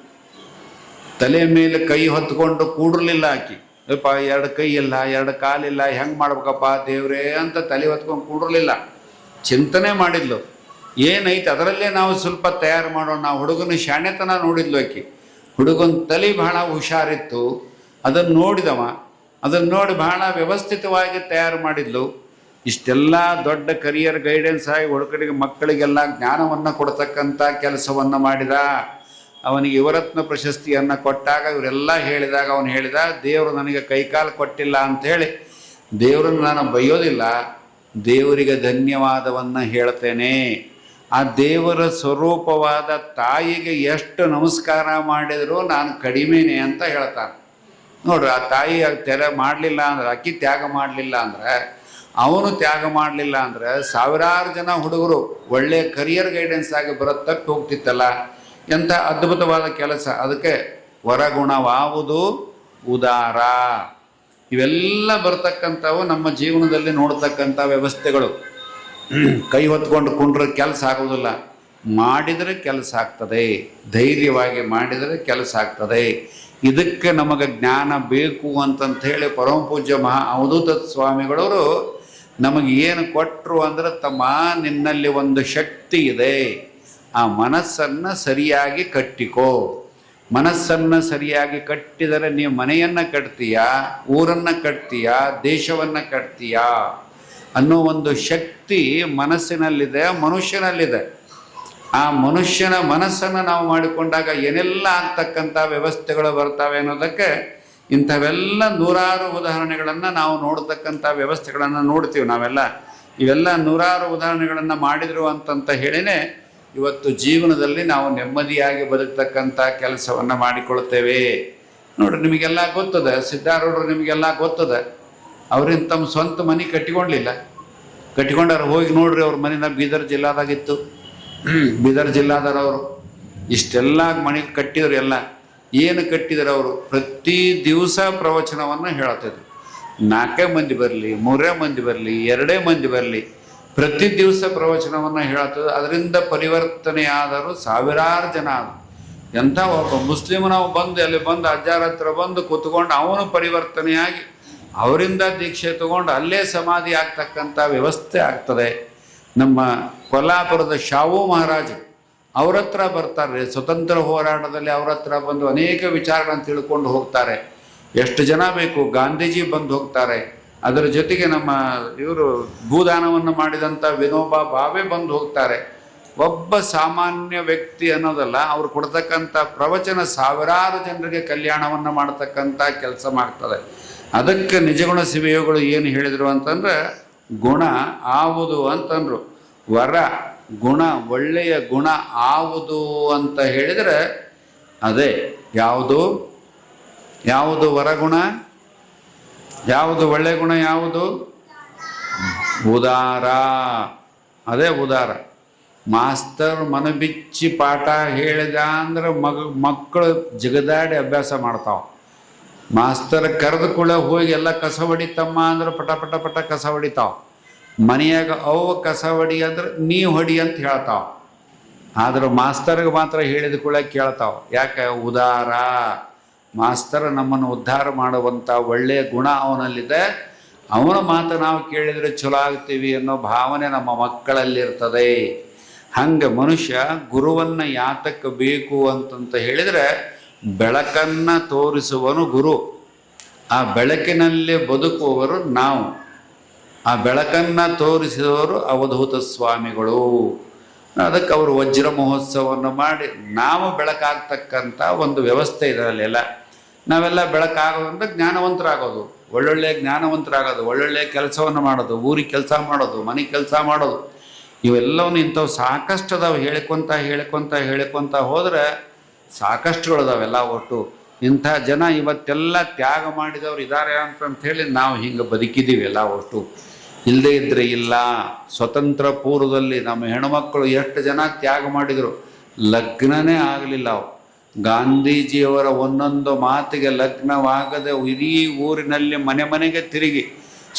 ತಲೆ ಮೇಲೆ ಕೈ ಹೊತ್ಕೊಂಡು ಕೂಡಲಿಲ್ಲ ಆಕಿ. ಅಪ್ಪ 2 ಕೈ ಇಲ್ಲ, 2 ಕಾಲಿಲ್ಲ, ಹೆಂಗೆ ಮಾಡ್ಬೇಕಪ್ಪ ದೇವ್ರೇ ಅಂತ ತಲೆ ಹೊತ್ಕೊಂಡು ಕೂಡಲಿಲ್ಲ. ಚಿಂತನೆ ಮಾಡಿದ್ಲು, ಏನೈತೆ ಅದರಲ್ಲೇ ನಾವು ಸ್ವಲ್ಪ ತಯಾರು ಮಾಡೋಣ. ನಾವು ಹುಡುಗನ ಶಾಣೆತನ ನೋಡಿದ್ಲು ಆಕಿ. ಹುಡುಗನ ತಲೆ ಬಹಳ ಹುಷಾರಿತ್ತು, ಅದನ್ನು ನೋಡಿದವ, ಅದನ್ನು ನೋಡಿ ಬಹಳ ವ್ಯವಸ್ಥಿತವಾಗಿ ತಯಾರು ಮಾಡಿದ್ಲು. ಇಷ್ಟೆಲ್ಲ ದೊಡ್ಡ ಕರಿಯರ್ ಗೈಡೆನ್ಸ್ ಆಗಿ ಹುಡುಗರಿಗೆ ಮಕ್ಕಳಿಗೆಲ್ಲ ಜ್ಞಾನವನ್ನು ಕೊಡ್ತಕ್ಕಂಥ ಕೆಲಸವನ್ನು ಮಾಡಿದ. ಅವನಿಗೆ ಯುವರತ್ನ ಪ್ರಶಸ್ತಿಯನ್ನು ಕೊಟ್ಟಾಗ ಇವರೆಲ್ಲ ಹೇಳಿದಾಗ ಅವನು ಹೇಳಿದ, ದೇವರು ನನಗೆ ಕೈಕಾಲು ಕೊಟ್ಟಿಲ್ಲ ಅಂಥೇಳಿ ದೇವರನ್ನು ನಾನು ಬೈಯೋದಿಲ್ಲ, ದೇವರಿಗೆ ಧನ್ಯವಾದವನ್ನು ಹೇಳ್ತೇನೆ. ಆ ದೇವರ ಸ್ವರೂಪವಾದ ತಾಯಿಗೆ ಎಷ್ಟು ನಮಸ್ಕಾರ ಮಾಡಿದರೂ ನಾನು ಕಡಿಮೆನೆ ಅಂತ ಹೇಳ್ತಾನೆ. ನೋಡ್ರಿ, ಆ ತಾಯಿ ಮಾಡಲಿಲ್ಲ ಅಂದ್ರೆ, ಅಕ್ಕಿ ತ್ಯಾಗ ಮಾಡಲಿಲ್ಲ ಅಂದರೆ, ಅವನು ತ್ಯಾಗ ಮಾಡಲಿಲ್ಲ ಅಂದರೆ ಸಾವಿರಾರು ಜನ ಹುಡುಗರು ಒಳ್ಳೆಯ ಕರಿಯರ್ ಗೈಡೆನ್ಸ್ ಆಗಿ ಬರತ್ತಕ್ಕೆ ಹೋಗ್ತಿತ್ತಲ್ಲ. ಎಂಥ ಅದ್ಭುತವಾದ ಕೆಲಸ. ಅದಕ್ಕೆ ವರಗುಣವಾವುದು ಉದಾರ. ಇವೆಲ್ಲ ಬರ್ತಕ್ಕಂಥವು ನಮ್ಮ ಜೀವನದಲ್ಲಿ ನೋಡ್ತಕ್ಕಂಥ ವ್ಯವಸ್ಥೆಗಳು. ಕೈ ಹೊತ್ಕೊಂಡು ಕುಂಡ್ರೆ ಕೆಲಸ ಆಗೋದಿಲ್ಲ, ಮಾಡಿದರೆ ಕೆಲಸ ಆಗ್ತದೆ, ಧೈರ್ಯವಾಗಿ ಮಾಡಿದರೆ ಕೆಲಸ ಆಗ್ತದೆ. ಇದಕ್ಕೆ ನಮಗೆ ಜ್ಞಾನ ಬೇಕು ಅಂತಂಥೇಳಿ ಪರಮ ಪೂಜ್ಯ ಅವಧೂತ ಸ್ವಾಮಿಗಳವರು ನಮಗೆ ಏನು ಕೊಟ್ಟರು ಅಂದರೆ, ತಮ್ಮ ನಿನ್ನಲ್ಲಿ ಒಂದು ಶಕ್ತಿ ಇದೆ, ಆ ಮನಸ್ಸನ್ನು ಸರಿಯಾಗಿ ಕಟ್ಟಿಕೋ. ಮನಸ್ಸನ್ನು ಸರಿಯಾಗಿ ಕಟ್ಟಿದರೆ ನೀವು ಮನೆಯನ್ನು ಕಟ್ತೀಯಾ, ಊರನ್ನು ಕಟ್ತೀಯಾ, ದೇಶವನ್ನು ಕಟ್ತೀಯಾ ಅನ್ನೋ ಒಂದು ಶಕ್ತಿ ಮನಸ್ಸಿನಲ್ಲಿದೆ, ಮನುಷ್ಯನಲ್ಲಿದೆ. ಆ ಮನುಷ್ಯನ ಮನಸ್ಸನ್ನು ನಾವು ಮಾಡಿಕೊಂಡಾಗ ಏನೆಲ್ಲ ಆಗ್ತಕ್ಕಂಥ ವ್ಯವಸ್ಥೆಗಳು ಬರ್ತವೆ ಅನ್ನೋದಕ್ಕೆ ಇಂಥವೆಲ್ಲ ನೂರಾರು ಉದಾಹರಣೆಗಳನ್ನು ನಾವು ನೋಡ್ತಕ್ಕಂಥ ವ್ಯವಸ್ಥೆಗಳನ್ನು ನೋಡ್ತೀವಿ ನಾವೆಲ್ಲ. ಇವೆಲ್ಲ ನೂರಾರು ಉದಾಹರಣೆಗಳನ್ನು ಮಾಡಿದರು ಅಂತಂತ ಹೇಳಿನೇ ಇವತ್ತು ಜೀವನದಲ್ಲಿ ನಾವು ನೆಮ್ಮದಿಯಾಗಿ ಬದುಕ್ತಕ್ಕಂಥ ಕೆಲಸವನ್ನು ಮಾಡಿಕೊಳ್ತೇವೆ. ನೋಡ್ರಿ, ನಿಮಗೆಲ್ಲ ಗೊತ್ತದೆ, ಸಿದ್ಧಾರೂಢರು ನಿಮಗೆಲ್ಲ ಗೊತ್ತದೆ. ಅವ್ರೇನು ತಮ್ಮ ಸ್ವಂತ ಮನೆ ಕಟ್ಟಿಕೊಳ್ಳಲಿಲ್ಲ. ಕಟ್ಟಿಕೊಂಡಾರ ಹೋಗಿ ನೋಡ್ರಿ, ಅವ್ರ ಮನೆನ ಬೀದರ್ ಜಿಲ್ಲಾದಾಗಿತ್ತು. ಬೀದರ್ ಜಿಲ್ಲಾದವರು ಇಷ್ಟೆಲ್ಲ ಮನೆ ಕಟ್ಟಿದ್ರು. ಎಲ್ಲ ಏನು ಕಟ್ಟಿದ್ರು ಅವರು? ಪ್ರತಿ ದಿವಸ ಪ್ರವಚನವನ್ನು ಹೇಳ್ತಿದ್ರು. 4 ಮಂದಿ ಬರಲಿ, 3 ಮಂದಿ ಬರಲಿ, 2 ಮಂದಿ ಬರಲಿ, ಪ್ರತಿ ದಿವಸ ಪ್ರವಚನವನ್ನು ಹೇಳ್ತದೆ. ಅದರಿಂದ ಪರಿವರ್ತನೆ ಆದರೂ ಸಾವಿರಾರು ಜನ ಆದರು. ಎಂಥ ಒಬ್ಬ ಮುಸ್ಲಿಮ್ ನಾವು ಬಂದು ಅಲ್ಲಿ ಬಂದು ಅಜ್ಜಾರ ಹತ್ರ ಬಂದು ಕೂತ್ಕೊಂಡು ಅವನು ಪರಿವರ್ತನೆಯಾಗಿ ಅವರಿಂದ ದೀಕ್ಷೆ ತಗೊಂಡು ಅಲ್ಲೇ ಸಮಾಧಿ ಆಗ್ತಕ್ಕಂಥ ವ್ಯವಸ್ಥೆ ಆಗ್ತದೆ. ನಮ್ಮ ಕೊಲ್ಲಾಪುರದ ಶಾವು ಮಹಾರಾಜ್ ಅವ್ರ ಹತ್ರ ಬರ್ತಾರೆ. ಸ್ವತಂತ್ರ ಹೋರಾಟದಲ್ಲಿ ಅವ್ರ ಹತ್ರ ಬಂದು ಅನೇಕ ವಿಚಾರಗಳನ್ನು ತಿಳ್ಕೊಂಡು ಹೋಗ್ತಾರೆ. ಎಷ್ಟು ಜನ ಬೇಕು, ಗಾಂಧೀಜಿ ಬಂದು ಹೋಗ್ತಾರೆ. ಅದರ ಜೊತೆಗೆ ನಮ್ಮ ಇವರು ಭೂದಾನವನ್ನು ಮಾಡಿದಂಥ ವಿನೋಬಾ ಭಾವೆ ಬಂದು ಹೋಗ್ತಾರೆ. ಒಬ್ಬ ಸಾಮಾನ್ಯ ವ್ಯಕ್ತಿ ಅನ್ನೋದಲ್ಲ, ಅವ್ರು ಕೊಡ್ತಕ್ಕಂಥ ಪ್ರವಚನ ಸಾವಿರಾರು ಜನರಿಗೆ ಕಲ್ಯಾಣವನ್ನು ಮಾಡ್ತಕ್ಕಂಥ ಕೆಲಸ ಮಾಡ್ತದೆ. ಅದಕ್ಕೆ ನಿಜಗುಣ ಶಿವಯೋಗಿಗಳು ಏನು ಹೇಳಿದರು ಅಂತಂದ್ರೆ, ಗುಣ ಆವುದು ಅಂತಂದರು. ವರ ಗುಣ, ಒಳ್ಳೆಯ ಗುಣ ಆವುದು ಅಂತ ಹೇಳಿದರೆ ಅದೇ ಯಾವುದು ವರಗುಣ, ಯಾವುದು ಒಳ್ಳೆಯ ಗುಣ, ಯಾವುದು ಉದಾರ. ಅದೇ ಉದಾರ. ಮಾಸ್ತರ್ ಮನಬಿಚ್ಚಿ ಪಾಠ ಹೇಳಿದ ಅಂದ್ರೆ ಮಕ್ಕಳು ಜಿಗದಾಡಿ ಅಭ್ಯಾಸ ಮಾಡ್ತಾವೆ. ಮಾಸ್ತರ್ ಕರೆದು ಕೂಡ ಹೋಗಿ ಎಲ್ಲ ಕಸ ಹೊಡಿತಮ್ಮ ಅಂದ್ರೆ ಪಟ ಪಟ ಪಟ ಕಸ ಹೊಡಿತಾವ. ಮನೆಯಾಗ ಅವು ಕಸ ಹೊಡಿ ಅಂದ್ರೆ ನೀ ಹೊಡಿ ಅಂತ ಹೇಳ್ತಾವ. ಆದ್ರೆ ಮಾಸ್ತರ್ಗೆ ಮಾತ್ರ ಹೇಳಿದ ಕೂಡ ಕೇಳ್ತಾವ. ಯಾಕೆ? ಉದಾರ. ಮಾಸ್ತರ ನಮ್ಮನ್ನು ಉದ್ಧಾರ ಮಾಡುವಂಥ ಒಳ್ಳೆಯ ಗುಣ ಅವನಲ್ಲಿದೆ. ಅವನ ಮಾತು ನಾವು ಕೇಳಿದರೆ ಚಲೋ ಆಗ್ತೀವಿ ಅನ್ನೋ ಭಾವನೆ ನಮ್ಮ ಮಕ್ಕಳಲ್ಲಿರ್ತದೆ. ಹಂಗೆ ಮನುಷ್ಯ ಗುರುವನ್ನು ಯಾತಕ್ಕೆ ಬೇಕು ಅಂತಂತ ಹೇಳಿದರೆ, ಬೆಳಕನ್ನು ತೋರಿಸುವನು ಗುರು. ಆ ಬೆಳಕಿನಲ್ಲಿ ಬದುಕುವವರು ನಾವು. ಆ ಬೆಳಕನ್ನು ತೋರಿಸಿದವರು ಅವಧೂತ ಸ್ವಾಮಿಗಳು. ಅದಕ್ಕೆ ಅವರು ವಜ್ರ ಮಹೋತ್ಸವವನ್ನು ಮಾಡಿ ನಾವು ಬೆಳಕಾಗ್ತಕ್ಕಂಥ ಒಂದು ವ್ಯವಸ್ಥೆ ಇದರಲ್ಲೆಲ್ಲ. ನಾವೆಲ್ಲ ಬೆಳಕಾಗೋದ್ರಿಂದ ಜ್ಞಾನವಂತರಾಗೋದು, ಒಳ್ಳೊಳ್ಳೆ ಜ್ಞಾನವಂತರಾಗೋದು, ಒಳ್ಳೊಳ್ಳೆ ಕೆಲಸವನ್ನು ಮಾಡೋದು, ಊರಿಗೆ ಕೆಲಸ ಮಾಡೋದು, ಮನೆ ಕೆಲಸ ಮಾಡೋದು, ಇವೆಲ್ಲವನ್ನು ಇಂಥವು ಸಾಕಷ್ಟು ಅದಾವೆ. ಹೇಳಿಕೊಂತ ಹೋದರೆ ಸಾಕಷ್ಟುಗಳದಾವೆಲ್ಲ. ಒಟ್ಟು ಇಂಥ ಜನ ಇವತ್ತೆಲ್ಲ ತ್ಯಾಗ ಮಾಡಿದವ್ರು ಇದ್ದಾರೆ ಅಂತಂಥೇಳಿ ನಾವು ಹಿಂಗೆ ಬದುಕಿದ್ದೀವಿ ಎಲ್ಲ. ಒಟ್ಟು ಇಲ್ಲದೇ ಇದ್ದರೆ ಇಲ್ಲ. ಸ್ವತಂತ್ರ ಪೂರ್ವದಲ್ಲಿ ನಮ್ಮ ಹೆಣ್ಮಕ್ಕಳು ಎಷ್ಟು ಜನ ತ್ಯಾಗ ಮಾಡಿದರು, ಲಗ್ನನೇ ಆಗಲಿಲ್ಲ ಅವು. ಗಾಂಧೀಜಿಯವರ ಒಂದೊಂದು ಮಾತಿಗೆ ಲಗ್ನವಾಗದೆ ಇಡೀ ಊರಿನಲ್ಲಿ ಮನೆ ಮನೆಗೆ ತಿರುಗಿ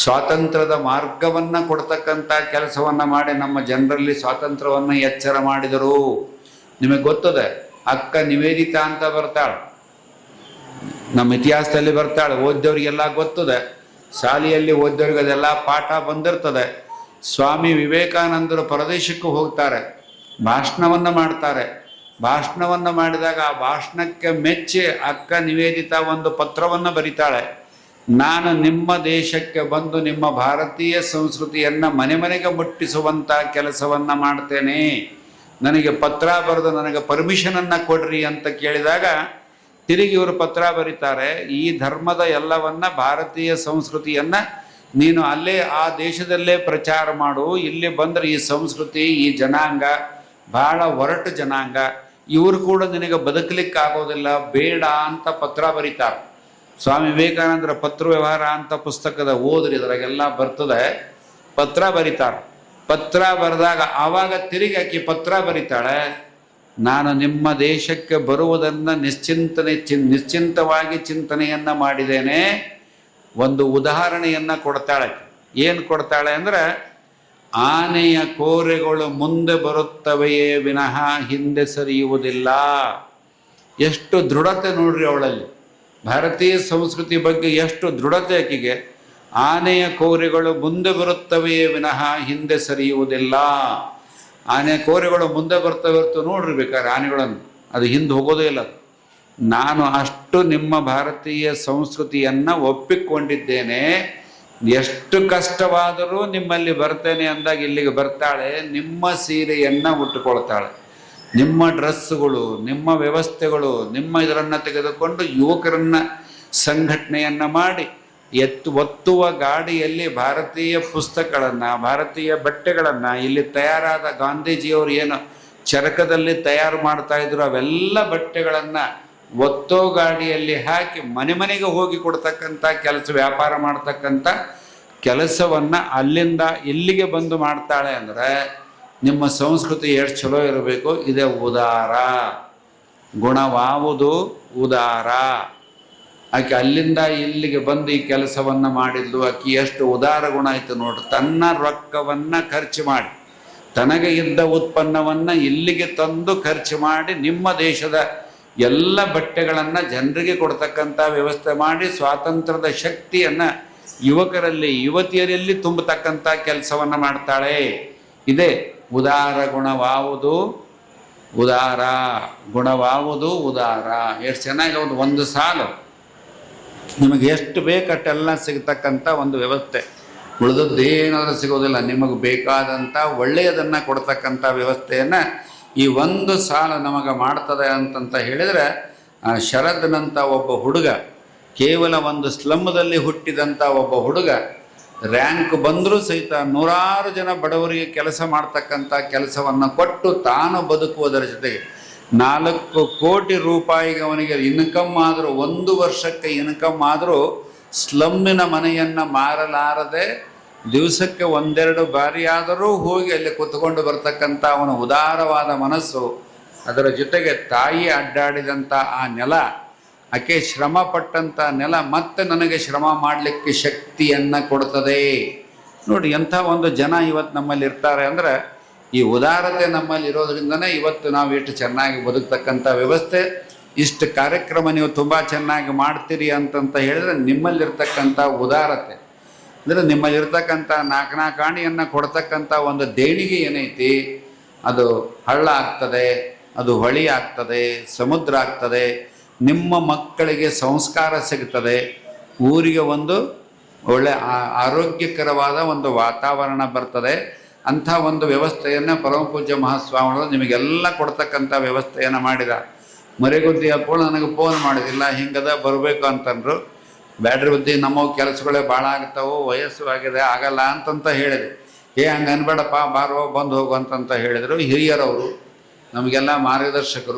ಸ್ವಾತಂತ್ರ್ಯದ ಮಾರ್ಗವನ್ನು ಕೊಡ್ತಕ್ಕಂಥ ಕೆಲಸವನ್ನು ಮಾಡಿ ನಮ್ಮ ಜನರಲ್ಲಿ ಸ್ವಾತಂತ್ರ್ಯವನ್ನು ಎಚ್ಚರ ಮಾಡಿದರು. ನಿಮಗೆ ಗೊತ್ತದೆ, ಅಕ್ಕ ನಿವೇದಿತಾ ಅಂತ ಬರ್ತಾಳೆ, ನಮ್ಮ ಇತಿಹಾಸದಲ್ಲಿ ಬರ್ತಾಳೆ. ಓದ್ದವರಿಗೆಲ್ಲ ಗೊತ್ತದೆ, ಶಾಲೆಯಲ್ಲಿ ಓದ್ದವ್ರಿಗೆ ಅದೆಲ್ಲ ಪಾಠ ಬಂದಿರ್ತದೆ. ಸ್ವಾಮಿ ವಿವೇಕಾನಂದರು ಪರದೇಶಕ್ಕೆ ಹೋಗ್ತಾರೆ, ಭಾಷಣವನ್ನು ಮಾಡ್ತಾರೆ. ಭಾಷಣವನ್ನು ಮಾಡಿದಾಗ ಆ ಭಾಷಣಕ್ಕೆ ಮೆಚ್ಚಿ ಅಕ್ಕ ನಿವೇದಿತಾ ಒಂದು ಪತ್ರವನ್ನು ಬರೀತಾಳೆ. ನಾನು ನಿಮ್ಮ ದೇಶಕ್ಕೆ ಬಂದು ನಿಮ್ಮ ಭಾರತೀಯ ಸಂಸ್ಕೃತಿಯನ್ನು ಮನೆ ಮನೆಗೆ ಮುಟ್ಟಿಸುವಂಥ ಕೆಲಸವನ್ನು ಮಾಡ್ತೇನೆ, ನನಗೆ ಪತ್ರ ಬರೆದು ನನಗೆ ಪರ್ಮಿಷನನ್ನು ಕೊಡ್ರಿ ಅಂತ ಕೇಳಿದಾಗ ತಿರುಗಿ ಇವರು ಪತ್ರ ಬರೀತಾರೆ. ಈ ಧರ್ಮದ ಎಲ್ಲವನ್ನ, ಭಾರತೀಯ ಸಂಸ್ಕೃತಿಯನ್ನು ನೀನು ಅಲ್ಲೇ ಆ ದೇಶದಲ್ಲೇ ಪ್ರಚಾರ ಮಾಡು. ಇಲ್ಲಿ ಬಂದರೆ ಈ ಸಂಸ್ಕೃತಿ, ಈ ಜನಾಂಗ ಭಾಳ ಒರಟು ಜನಾಂಗ, ಇವರು ಕೂಡ ನಿನಗೆ ಬದುಕಲಿಕ್ಕೆ ಆಗೋದಿಲ್ಲ, ಬೇಡ ಅಂತ ಪತ್ರ ಬರೀತಾರೆ. ಸ್ವಾಮಿ ವಿವೇಕಾನಂದರ ಪತ್ರ ವ್ಯವಹಾರ ಅಂತ ಪುಸ್ತಕದ ಓದ್ರಿ, ಇದರಾಗೆಲ್ಲ ಬರ್ತದೆ. ಪತ್ರ ಬರೀತಾರೆ. ಪತ್ರ ಬರೆದಾಗ ಆವಾಗ ತಿರುಗಿ ಆಕಿ ಪತ್ರ ಬರೀತಾಳೆ, ನಾನು ನಿಮ್ಮ ದೇಶಕ್ಕೆ ಬರುವುದನ್ನು ನಿಶ್ಚಿಂತವಾಗಿ ಚಿಂತನೆಯನ್ನು ಮಾಡಿದ್ದೇನೆ. ಒಂದು ಉದಾಹರಣೆಯನ್ನು ಕೊಡ್ತಾಳೆ. ಏನು ಕೊಡ್ತಾಳೆ ಅಂದರೆ, ಆನೆಯ ಕೋರೆಗಳು ಮುಂದೆ ಬರುತ್ತವೆಯೇ ವಿನಃ ಹಿಂದೆ ಸರಿಯುವುದಿಲ್ಲ. ಎಷ್ಟು ದೃಢತೆ ನೋಡ್ರಿ ಅವಳಲ್ಲಿ. ಭಾರತೀಯ ಸಂಸ್ಕೃತಿ ಬಗ್ಗೆ ಎಷ್ಟು ದೃಢತೆ ಆಕೆಗೆ. ಆನೆಯ ಕೋರೆಗಳು ಮುಂದೆ ಬರುತ್ತವೆಯೇ ವಿನಃ ಹಿಂದೆ ಸರಿಯುವುದಿಲ್ಲ. ಆನೆ ಕೋರೆಗಳು ಮುಂದೆ ಬರ್ತವೆ ಹೊರತು ನೋಡ್ರಿ ಬೇಕಾದ್ರೆ ಆನೆಗಳನ್ನು, ಅದು ಹಿಂದೆ ಹೋಗೋದೇ ಇಲ್ಲ. ನಾನು ಅಷ್ಟು ನಿಮ್ಮ ಭಾರತೀಯ ಸಂಸ್ಕೃತಿಯನ್ನು ಒಪ್ಪಿಕೊಂಡಿದ್ದೇನೆ, ಎಷ್ಟು ಕಷ್ಟವಾದರೂ ನಿಮ್ಮಲ್ಲಿ ಬರ್ತೇನೆ ಅಂದಾಗ ಇಲ್ಲಿಗೆ ಬರ್ತಾಳೆ. ನಿಮ್ಮ ಸೀರೆಯನ್ನು ಉಟ್ಟುಕೊಳ್ತಾಳೆ, ನಿಮ್ಮ ಡ್ರೆಸ್ಸುಗಳು, ನಿಮ್ಮ ವ್ಯವಸ್ಥೆಗಳು, ನಿಮ್ಮ ಇದರನ್ನು ತೆಗೆದುಕೊಂಡು ಯುವಕರನ್ನು ಸಂಘಟನೆಯನ್ನು ಮಾಡಿ ಒತ್ತುವ ಗಾಡಿಯಲ್ಲಿ ಭಾರತೀಯ ಪುಸ್ತಕಗಳನ್ನು, ಭಾರತೀಯ ಬಟ್ಟೆಗಳನ್ನು, ಇಲ್ಲಿ ತಯಾರಾದ ಗಾಂಧೀಜಿಯವರು ಏನು ಚರಕದಲ್ಲಿ ತಯಾರು ಮಾಡ್ತಾ ಇದ್ರು ಅವೆಲ್ಲ ಬಟ್ಟೆಗಳನ್ನು ಒತ್ತೋ ಗಾಡಿಯಲ್ಲಿ ಹಾಕಿ ಮನೆ ಮನೆಗೆ ಹೋಗಿ ಕೊಡ್ತಕ್ಕಂಥ ಕೆಲಸ, ವ್ಯಾಪಾರ ಮಾಡ್ತಕ್ಕಂಥ ಕೆಲಸವನ್ನು ಅಲ್ಲಿಂದ ಇಲ್ಲಿಗೆ ಬಂದು ಮಾಡ್ತಾಳೆ ಅಂದರೆ ನಿಮ್ಮ ಸಂಸ್ಕೃತಿ ಎಷ್ಟು ಚಲೋ ಇರಬೇಕು. ಇದೇ ಉದಾರ ಗುಣವಾವುದು ಉದಾರ. ಆಕೆ ಅಲ್ಲಿಂದ ಇಲ್ಲಿಗೆ ಬಂದು ಈ ಕೆಲಸವನ್ನು ಮಾಡಿದ್ಲು. ಆಕೆ ಎಷ್ಟು ಉದಾರ ಗುಣ ಆಯಿತು ನೋಡ್ರಿ. ತನ್ನ ರೊಕ್ಕವನ್ನು ಖರ್ಚು ಮಾಡಿ, ತನಗೆ ಇದ್ದ ಉತ್ಪನ್ನವನ್ನು ಇಲ್ಲಿಗೆ ತಂದು ಖರ್ಚು ಮಾಡಿ ನಿಮ್ಮ ದೇಶದ ಎಲ್ಲ ಬಟ್ಟೆಗಳನ್ನು ಜನರಿಗೆ ಕೊಡ್ತಕ್ಕಂಥ ವ್ಯವಸ್ಥೆ ಮಾಡಿ ಸ್ವಾತಂತ್ರ್ಯದ ಶಕ್ತಿಯನ್ನು ಯುವಕರಲ್ಲಿ ಯುವತಿಯರಲ್ಲಿ ತುಂಬತಕ್ಕಂಥ ಕೆಲಸವನ್ನು ಮಾಡ್ತಾಳೆ. ಇದೇ ಉದಾರ ಗುಣವಾವುದು ಉದಾರ, ಗುಣವಾವುದು ಉದಾರ. ಎಷ್ಟು ಚೆನ್ನಾಗಿ ಒಂದು ಸಾಲು ನಿಮಗೆ ಎಷ್ಟು ಬೇಕಟ್ಟೆಲ್ಲ ಸಿಗ್ತಕ್ಕಂಥ ಒಂದು ವ್ಯವಸ್ಥೆ. ಉಳಿದದ್ದೇನಾದ್ರೂ ಸಿಗೋದಿಲ್ಲ. ನಿಮಗೆ ಬೇಕಾದಂಥ ಒಳ್ಳೆಯದನ್ನು ಕೊಡ್ತಕ್ಕಂಥ ವ್ಯವಸ್ಥೆಯನ್ನು ಈ ಒಂದು ಸಾಲು ನಮಗೆ ಮಾಡ್ತದೆ ಅಂತಂತ ಹೇಳಿದರೆ, ಶರದ್ನಂಥ ಒಬ್ಬ ಹುಡುಗ, ಕೇವಲ ಒಂದು ಸ್ಲಮ್ದಲ್ಲಿ ಹುಟ್ಟಿದಂಥ ಒಬ್ಬ ಹುಡುಗ, ರ್ಯಾಂಕ್ ಬಂದರೂ ಸಹಿತ ನೂರಾರು ಜನ ಬಡವರಿಗೆ ಕೆಲಸ ಮಾಡ್ತಕ್ಕಂಥ ಕೆಲಸವನ್ನು ಕೊಟ್ಟು ತಾನು ಬದುಕುವುದರ ಜೊತೆಗೆ 4 ಕೋಟಿ ರೂಪಾಯಿಗೆ ಅವನಿಗೆ ಇನ್ಕಮ್ ಆದರೂ, 1 ವರ್ಷಕ್ಕೆ ಇನ್ಕಮ್ ಆದರೂ ಸ್ಲಮ್ಮಿನ ಮನೆಯನ್ನು ಮಾರಲಾರದೆ ದಿವಸಕ್ಕೆ 1-2 ಬಾರಿ ಆದರೂ ಹೋಗಿ ಅಲ್ಲಿ ಕೂತ್ಕೊಂಡು ಬರ್ತಕ್ಕಂಥ ಅವನ ಉದಾರವಾದ ಮನಸ್ಸು, ಅದರ ಜೊತೆಗೆ ತಾಯಿ ಅಡ್ಡಾಡಿದಂಥ ಆ ನೆಲ, ಆಕೆ ಶ್ರಮ ಪಟ್ಟಂಥ ನೆಲ ಮತ್ತೆ ನನಗೆ ಶ್ರಮ ಮಾಡಲಿಕ್ಕೆ ಶಕ್ತಿಯನ್ನು ಕೊಡ್ತದೆ. ನೋಡಿ ಎಂಥ ಒಂದು ಜನ ಇವತ್ತು ನಮ್ಮಲ್ಲಿ ಇರ್ತಾರೆ ಅಂದರೆ, ಈ ಉದಾರತೆ ನಮ್ಮಲ್ಲಿ ಇರೋದ್ರಿಂದನೇ ಇವತ್ತು ನಾವು ಎಷ್ಟು ಚೆನ್ನಾಗಿ ಬದುಕ್ತಕ್ಕಂಥ ವ್ಯವಸ್ಥೆ. ಇಷ್ಟು ಕಾರ್ಯಕ್ರಮ ನೀವು ತುಂಬ ಚೆನ್ನಾಗಿ ಮಾಡ್ತೀರಿ ಅಂತಂತ ಹೇಳಿದ್ರೆ ನಿಮ್ಮಲ್ಲಿರ್ತಕ್ಕಂಥ ಉದಾರತೆ, ಅಂದರೆ ನಿಮ್ಮಲ್ಲಿರ್ತಕ್ಕಂಥ 4 ಆಣಿಯನ್ನು ಕೊಡ್ತಕ್ಕಂಥ ಒಂದು ದೇಣಿಗೆ ಏನೈತಿ, ಅದು ಹಳ್ಳ ಆಗ್ತದೆ, ಅದು ಹೊಳಿ ಆಗ್ತದೆ, ಸಮುದ್ರ ಆಗ್ತದೆ. ನಿಮ್ಮ ಮಕ್ಕಳಿಗೆ ಸಂಸ್ಕಾರ ಸಿಗ್ತದೆ, ಊರಿಗೆ ಒಂದು ಒಳ್ಳೆ ಆರೋಗ್ಯಕರವಾದ ಒಂದು ವಾತಾವರಣ ಬರ್ತದೆ. ಅಂಥ ಒಂದು ವ್ಯವಸ್ಥೆಯನ್ನು ಪರಮಪೂಜ್ಯ ಮಹಾಸ್ವಾಮಿಗಳು ನಿಮಗೆಲ್ಲ ಕೊಡ್ತಕ್ಕಂಥ ವ್ಯವಸ್ಥೆಯನ್ನು ಮಾಡಿದ. ಮರೆಗುದ್ದಿ ಅಪ್ಪಳು ನನಗೆ ಫೋನ್ ಮಾಡೋದಿಲ್ಲ, ಹಿಂಗದ ಬರಬೇಕು ಅಂತಂದರು. ಬ್ಯಾಡ್ರಿ ಬುದ್ಧಿ ನಮ್ಮವು ಕೆಲಸಗಳೇ ಭಾಳ ಆಗ್ತಾವೆ, ವಯಸ್ಸು ಆಗಿದೆ, ಆಗಲ್ಲ ಅಂತಂತ ಹೇಳಿದೆ. ಹಂಗೆ ಅನ್ಬೇಡಪ್ಪ, ಬಾರೋ ಬಂದು ಹೋಗು ಅಂತಂತ ಹೇಳಿದರು ಹಿರಿಯರವರು, ನಮಗೆಲ್ಲ ಮಾರ್ಗದರ್ಶಕರು.